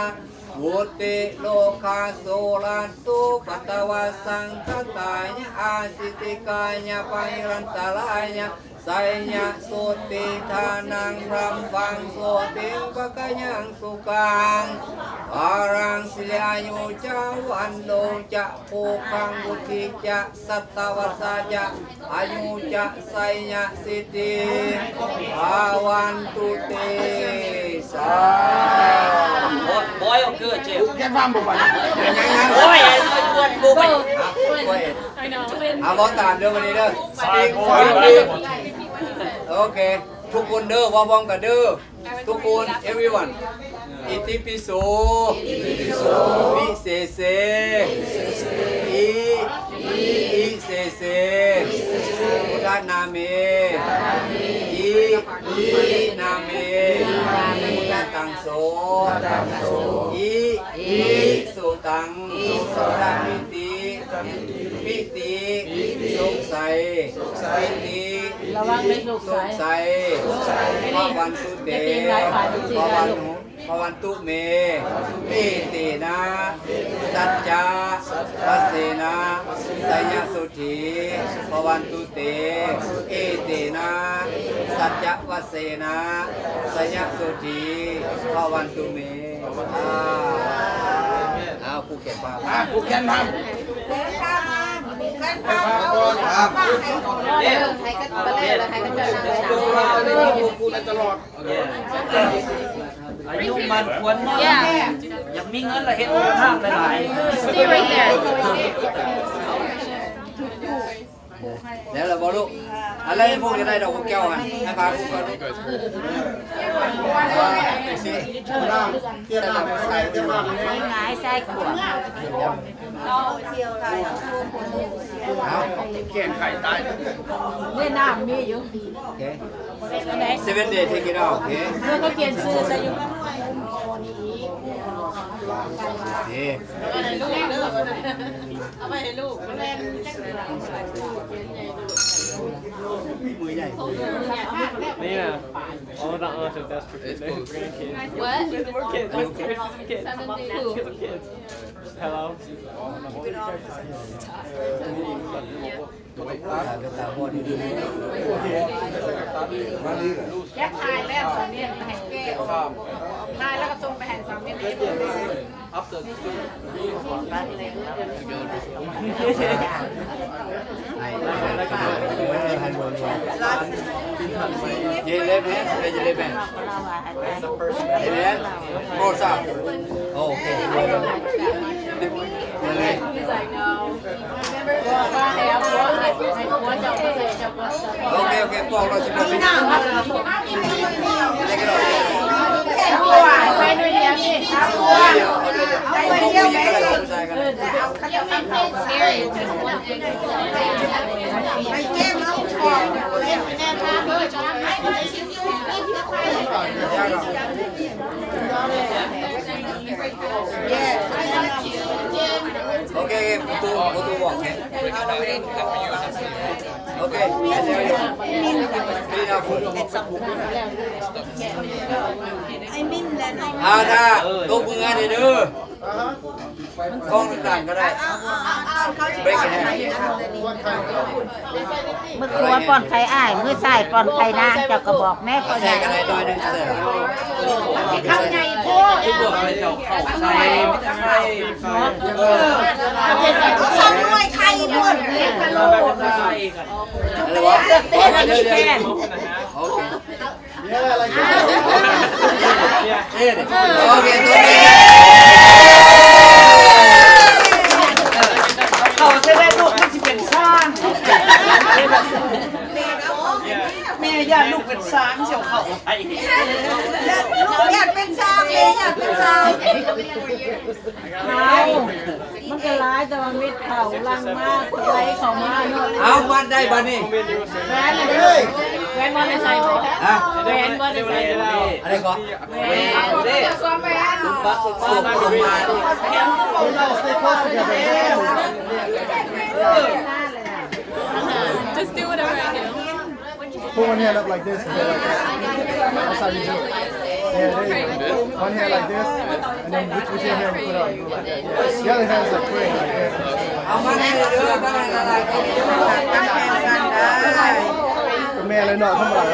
วุติโลกาโสลันตุปัตตวาสังคตายะอาสิติกายะปะหิรันตรายะไสยะโสติทานังรัมฟังโสติปะกะยังสุกังปารังสิลายุจาวันโลจะโภคังวุติจะสัตตวัสสะจะอายุจะไสยะสิติอาวันตุเตสาBoy, good, Jim. Get on, boy. Boy, I know. How about time? Do we need it? Okay. ทุกคนเด้อว่าบ้องกันเด้อทุกคน everyone อิติปิโสวิเศษอิเศษพุทธนาเมอินาเมพุทธตังโสอิสุตังสุตมิติมิติสงสัยมิติระวังไม่สงสัยพระวันตุเตพระวันตุเมมิตินะสัจจะปัสเสนะส สัยสุธีภวันตุเตเอเตนะสัจจวัสเสนะสัยสุธีภวันตุเมผู้แก่นมาผู้แก่นมาอายุมันควรอยากมีเงินละเฮ็ดทางหลายๆ Stay right there. แล้วล่ะบ่ลูกอะไรพวกจะได้ดอกแก้วอ่ะให้พาผู้ก่อนง่ายใส่ขวด เขียนไข่ตาย เวียดนามมีอยู่ โอเค 7 days take it out โอเค เพื่อนก็เขียนชื่อใส่อยู่ นี่ เอาไปให้ลูกแม่มือใหญ่ นี่นะ all the aunts are desperate for their grandkids. What? More kids. Who? Kids of kids. Hello. แยกทายแล้วตอนนี้แห่งแก้วทายแล้วก็ส่งไปแห่ง3เม็ดนี้เยเลแพนเยเลแพนเยเลนโรซ่าโอเค He's like, no. Remember? I have one job. Okay, Paul, let's go. Take it off. Okay, go to walk. Okay, there you go. Clean up food. ถ้าตบมือให้เด้อกล้องต่างๆก็ได้เบรกให้มือขวาป้อนไข่อ้ายมือซ้ายป้อนไข่นางเจ้าก็บอกแม่ก็ได้กันได้หน่อยนึงเด้อ เข้าไงโพดใส่ไข่สองหน่วยไข่หมดกะโหลกอะไรวะโอเคโอเคเขาจะได้ลูกมันจะเป็นช้างแม่อยากลูกเป็นช้างเชียวเขาไปลูกอยากเป็นช้างเลยอยากเป็นช้างเอามันก็ร้ายแต่มันมิดเข่าลังมากไรเขามาเอาวันได้บัดนี้แหวนเลยแหวนบอลในใส่ฮะแหวนบอลในใส่อะไรก่อนแหวนเด้สวมแหวนสุปัสสุปัสมา Just do whatever I do. Put one hand up like this and go like that. That's how you do it. Yeah, there you go. One hand like this, and then which your hand put up? Go like that. Yeah. The other hand's like praying like this. เอามาให้เด้อมาให้ละลายกันThe man like no, come on.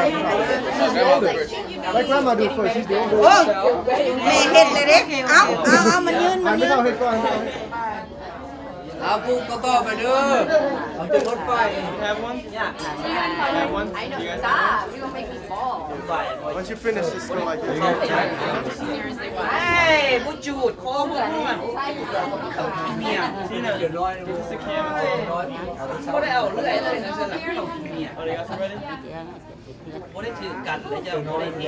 Let grandma do it first. She's doing it. แม่เฮ็ดเลยเด้เอามันยืนมันยืน เอาปุ๊บก็ต่อไปเด้อเอาจะรถไฟ Have one? Have one? I know. Stop. You're gonna make me fall. Once you finish, just go like this. Seriously, ไอ้บุจูดคอเหมือนมันเนี่ย Tina, this is the camera. ก็ได้เอาเรื่อยเลยนะเช่นเนี่ย Oh, they got some ready? ก็ได้ถือกันแล้วจะไม่ได้เท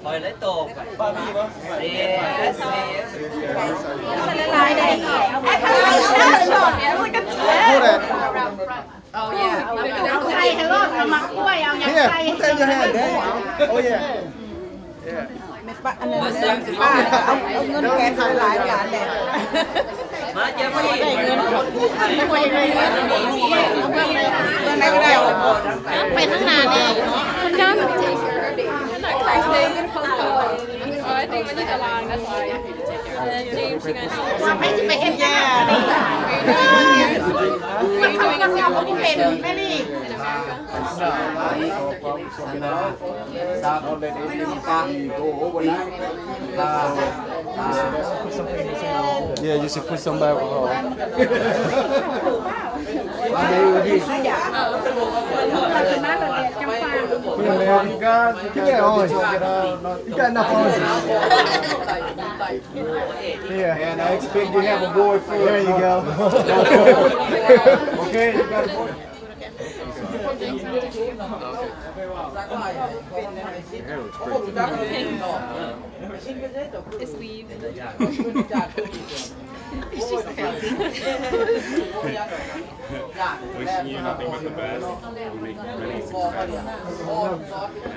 คอยได้โตไป Bobby, you want? เอ๊ะ ลายได้เอาไปหลอดเนี่ยมันก็เชื่อ Hold that. oh yeah. เอาไข่ให้รอดเอามากล้วยเอาอย่าง Here, ไข่ put that in your hand, Dad. Oh, yeah. Yeah. อันนั้นเอาเงินแกขายหลายบาทแหละ มาเจ้าพี่ ได้เงินไม่ควรได้เงินเอาไปเลยเงินไหนก็ได้ไปข้างหน้าเนี่ยคุณดำ Take care of it. I'm not texting. Oh, I think we need a long. That's why. James, you guys. ไปเห็นยา เจ้าบ่เป็นแม่นี่ Yeah, you should put some alcohol. Yeah, man, you got orange. You got enough oranges. Yeah. And I expect you have a boyfriend. There you go. Okay, you got a boy. It's weave. Wishing you nothing but the best. You make many success.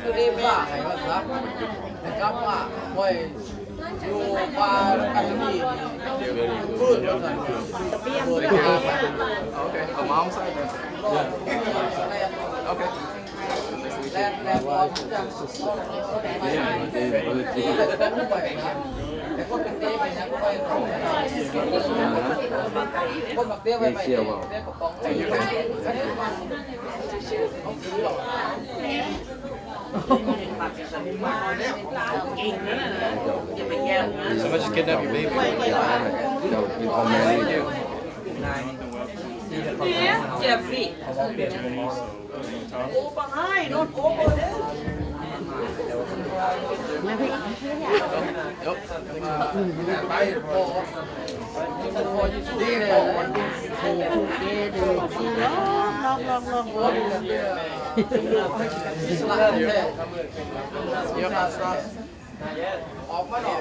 คือได้ว่าไงครับนะครับว่าบ่อยอยู่บ้านกันนี่พูดแล้วกัน Okay. A mom's side? Yeah. Okay. และพอจะแต่คนเป็นเต้ไปนะก็ไปคนบักเต้ไปไปเต้กับกองใจอยู่Somebody just kidnap your baby. I'll marry you. เจ็บฟรีโอ้บังไห้โดนโอ้โหเด้มาพี่ไปโอ้โหดีเลยออกมาหน่อย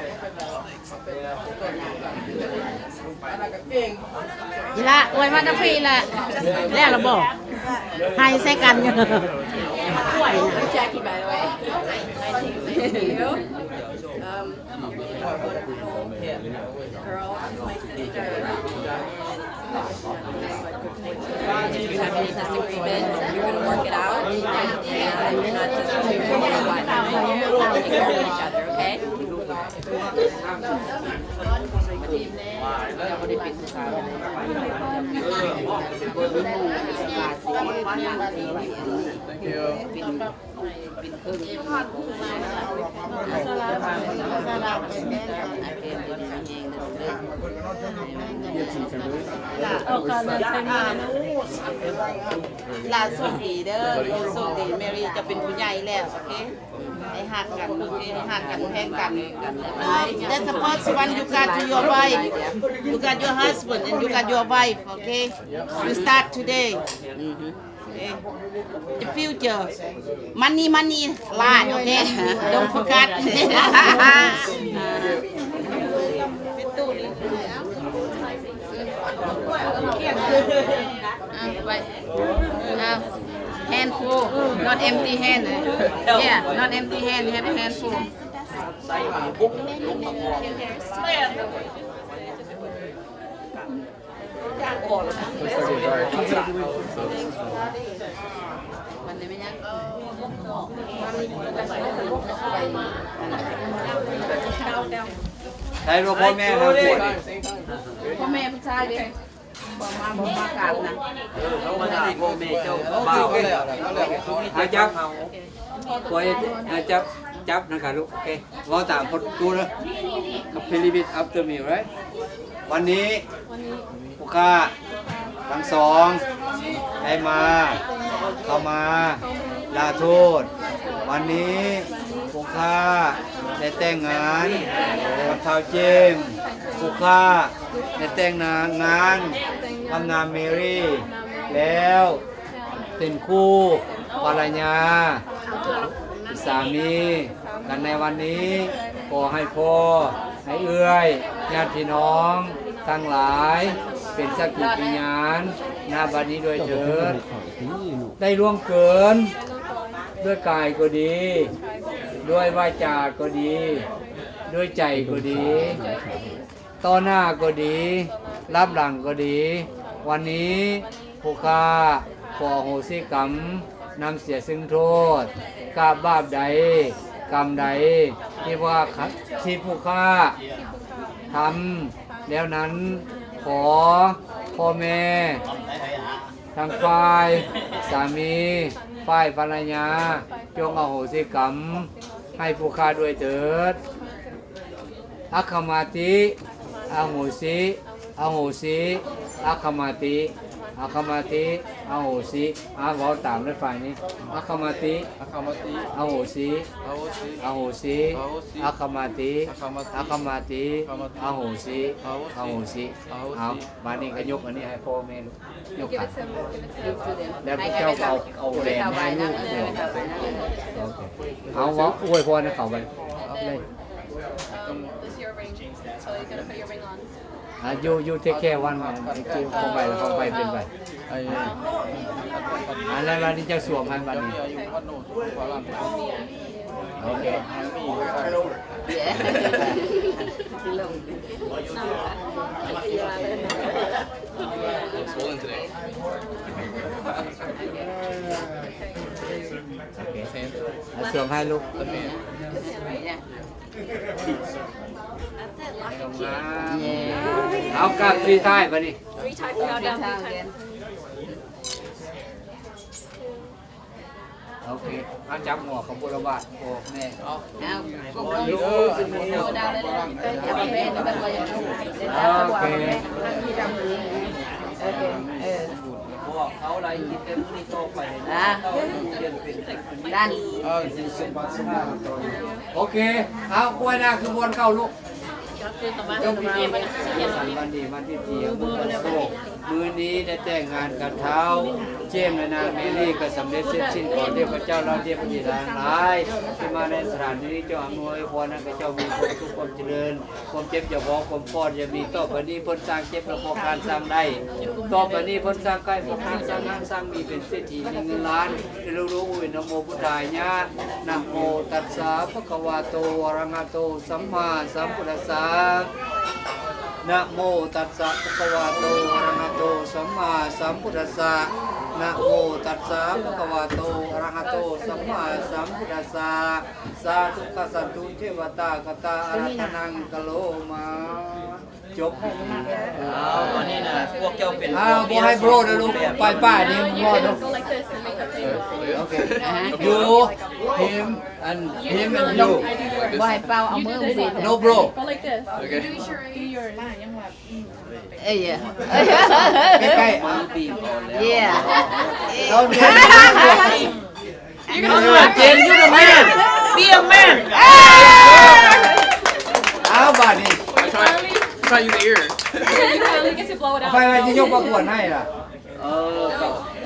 เก่ง อีละอวยมากับพี่ละแล้วล่ะบ่ให้ใส่กันอยู่ Jackie, by the way. Thank you. Girl, my sister. If you have any disagreements, you're going to work it out. And you're not just doing what take care of each other, okay? ลาสุดีเด้อสุดีแมรี่จะเป็นผู้ใหญ่แล้วโอเคให้หักกันโอเคให้หักกันแพงกัน That's the first one you got to your wife you got your husband and you got your wife okay you start today okay the future money lot okay don't forget ไปhandful not empty hand yeah not empty hand have a handful วันนี้ไม่ยังใช้พ่อแม่ทำปวด พ่อแม่ผู้ชายเด้บอกมากราบนะ พ่อแม่เจ้าบ่าวอาจับปล่อยอาจับนะครับลูกโอเครอตามคนดูนะกับเพลิบิท after me right วันนี้ผู้ฆ่าทั้งสองได้มาเข้ามาลาโทษวันนี้ผู้ฆ่าได้แต่งงานกับชาวเจมส์ผู้ฆ่าได้แต่งงานทำนามเมรี่แล้วเป็นคู่ภรรยาสามีกันในวันนี้ขอให้พ่อให้เอื้อยญาติพี่น้องทั้งหลายเป็นสักขีพยานณบัดนี้โดยเถิดได้ล่วงเกินด้วยกายก็ดีด้วยวาจาก็ดีด้วยใจก็ดีต่อหน้าก็ดีรับหลังก็ดีวันนี้ผู้ข้าขอโหสิกรรมนำเสียซึ่งโทษกาบาปใดกรรมใดที่ผู้ข้าทำแล้วนั้นขอพ่อแม่ท ทางฝ่ายสามีฝ่ายภรรยาจงอโหสิกรรมให้ผู้ฆ่าด้วยเถิดอัคคมาติอโหสิอโหสิอัคคมาติอัคคมาติอโหสิเว้าตามด้วยฝ่ายนี้อัคคมาติอโหสิอโหสิอัคคมาติอัคคมาติอโหสิอโหสิเอาบัดนี้ก็ยกอันนี้ให้พ่อแม่ยกกันแล้วพระเจ้าเอาแหวนให้ลูกเอาเว้าอวยพรให้เขาไปเลย This is your ring, so you're gonna put your ring on. You take care one เข้าไปแล้วเข้าไปเป็นไปแล้ววันนี้จะสวมให้วันนี้โอเค swollen today. สวมให้ลูกเอากลับฟรีท้ายบัดนี้ Three times, now down, three times. โอเคเอาจับหัวของบุรบาทโอ้แม่เอา Go down it. Happy man, no matter what you do. โอเค บอกเขาอะไรคิดเต็มที่โตไปดัน โอเคเอากล้วยหน้าคือบนเข้าลูกจงมีวันดีวันที่เที่ยงมือนี้ได้แต่งงานกับเท้าเจมส์และนางเมลี่ก็สำเร็จเสร็จสิ้นก่อนเทพเจ้าเราเทพธิดาหลายที่มาในสถานที่นี้เจ้าอำนวยพรให้เจ้ามีความสุขความเจริญความเจ็บอย่าบอกความปอดอย่ามีต่อไปนี้พ้นสร้างเจ็บและพอการสร้างได้ต่อไปนี้พ้นสร้างใกล้พ้นทางสร้างงานสร้างมีเป็นเศรษฐีมีเงินล้านรู้นะโมพุทธายะนะโมตัสสะภะคะวะโตอะระหะโตสัมมาสัมพุทธัสสะนะโมตัสสะภะคะวะโตอะระหะโตสัมมาสัมพุทธัสสะนะโมตัสสะภะคะวะโตอะระหะโตสัมมาสัมพุทธัสสะสาธุกัสสตุเทวตากตาอารัตนังกะโลมาจบวันนี้นะพวกเจ้าเป็นบ่ให้โบรนะลูกป้ายๆนี่บ่ลูก Go like this and make a thing. Okay. You, him, and him and you. บ่ให้เป่าเอามือสิ No bro. Go like this. Okay. Do yours. เอ้ย ใกล้ๆ ปีก่อนแล้ว yeah Don't get You're gonna Jen, you the man. be a man How about it? Try use the ear. You finally get to blow it out. ไปไว้ที่ยกประกวดให้ล่ะ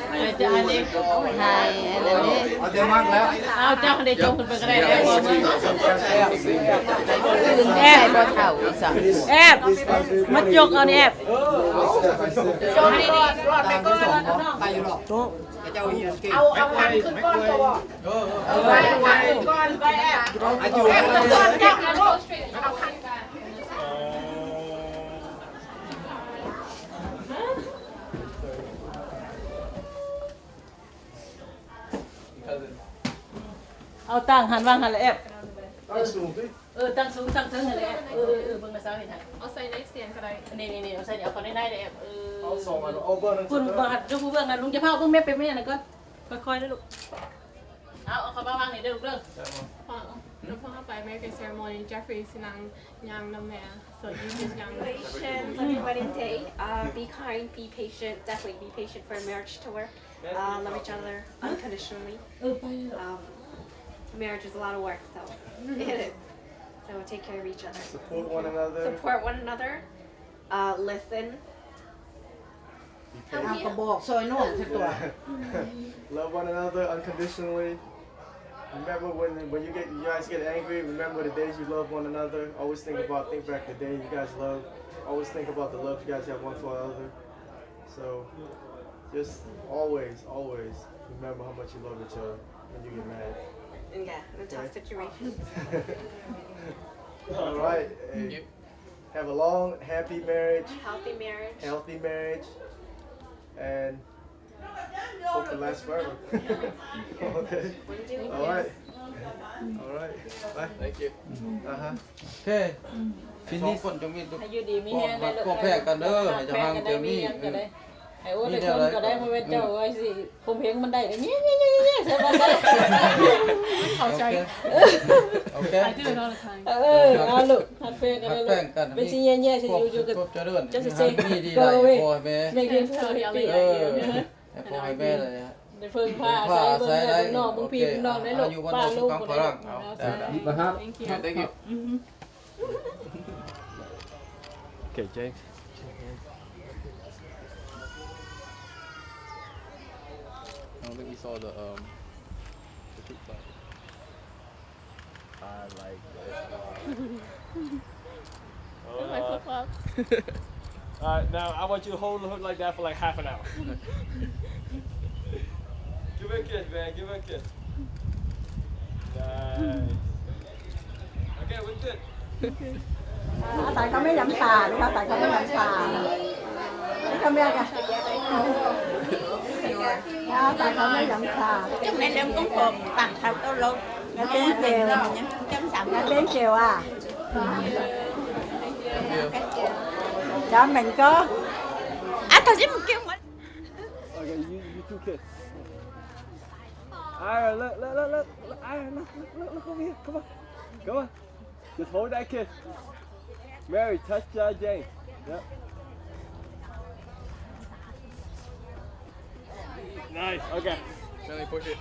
ให้อันนี้ เอาเต็มมากแล้ว เอาเจ้าคนใดจงขึ้นไปก็ได้แอบบ่เท่าอีสังแอบมาจกเอานี่แอบจกนี่รอดไปก่อน ไปอยู่หรอกเจ้าเฮียเก่ง เอาพันขึ้นก้อนตัวไปก่อนไปแอบ อายุ ก่อนเจ้านะลูก เอาตั้งหันวางหันแล้วแอบตั้งสูงตั้งถึงหันแล้วแอบเบิ่งมาซะเห็นหั่น I'll say next stand, could I? นี่เอาใส่เดี๋ยวเอาคนได้ๆเลยแอบเอาส่งมาเอาเบอร์นึง คุณบ่หัดดูเบิ่งกันลุงจะพาเบิ่งแม่เป็นแม่น่ะก่อนค่อยๆเด้อลูกเอาเข้ามาวางนี่เด้อลูกเด้อ The by American ceremony, Jeffrey Sinang Yang Namea. So you just Yang. Congratulations on your wedding day. Be kind, be patient. Definitely be patient for marriage to work. Love each other unconditionally. Marriage is a lot of work, so it is. So take care of each other. Support one another. Support one another. Listen. เอากระบอกซอยน้องสักตัว Love one another unconditionally. Remember when you guys get angry, remember the days you love one another. Always think back the day you guys love. Always think about the love you guys have one for another. So just always remember how much you love each other when you get mad. Yeah, in tough situations. All right. Hey, have a long, happy marriage. Healthy marriage. And hope it lasts forever. Okay. All right. Bye. Thank you. โอเคทีนี้คนจะมี ให้อยู่ดีมีแฮงได้ลูก พวกแพ้กันเด้อให้เจ้าห้างเจ้ามี กันได้ ไอ้โอ้ได้คนก็ได้มาเป็นเจ้าไว้สิผมเพลงมันได้เงี้ยใช่ป่ะได้เข้าใจโอเค I do it all the time เอาลูกหัดเพลงกันเลยเป็นสิแย่ๆสิอยู่กับ เจริญ จะสิ ดี go ได้ away พ่อแม่ make him so happy ให้พ่อให้แม่เลย ได้เพิ่งผ้าใส่เบิ่งน้องเบิ่งพี่น้องได้ลูกป้าลูกคนนี้ Thank you. Thank you. Okay, James. I don't think we saw the fruit fly. I like My flip-flops. Alright, now I want you to hold the hook like that for like half an hour. Give her a kiss, man. Give her a kiss. Nice. Okay, what's it? tại không mấy dặm xà đi, tại không mấy dặm xà. Không biết à? Tại không mấy dặm xà. Trong này em cũng còn tặng thầu đâu luôn. Nó tiếng chiều. Nó tiếng chiều à? Cho mình có. Thôi chứ kêu mình. Okay, you two kiss. Alright, look, Alright, look over here. Come on. Come on. Just hold that kiss. Mary, touch James. Yep. Nice. Okay. Let me push it.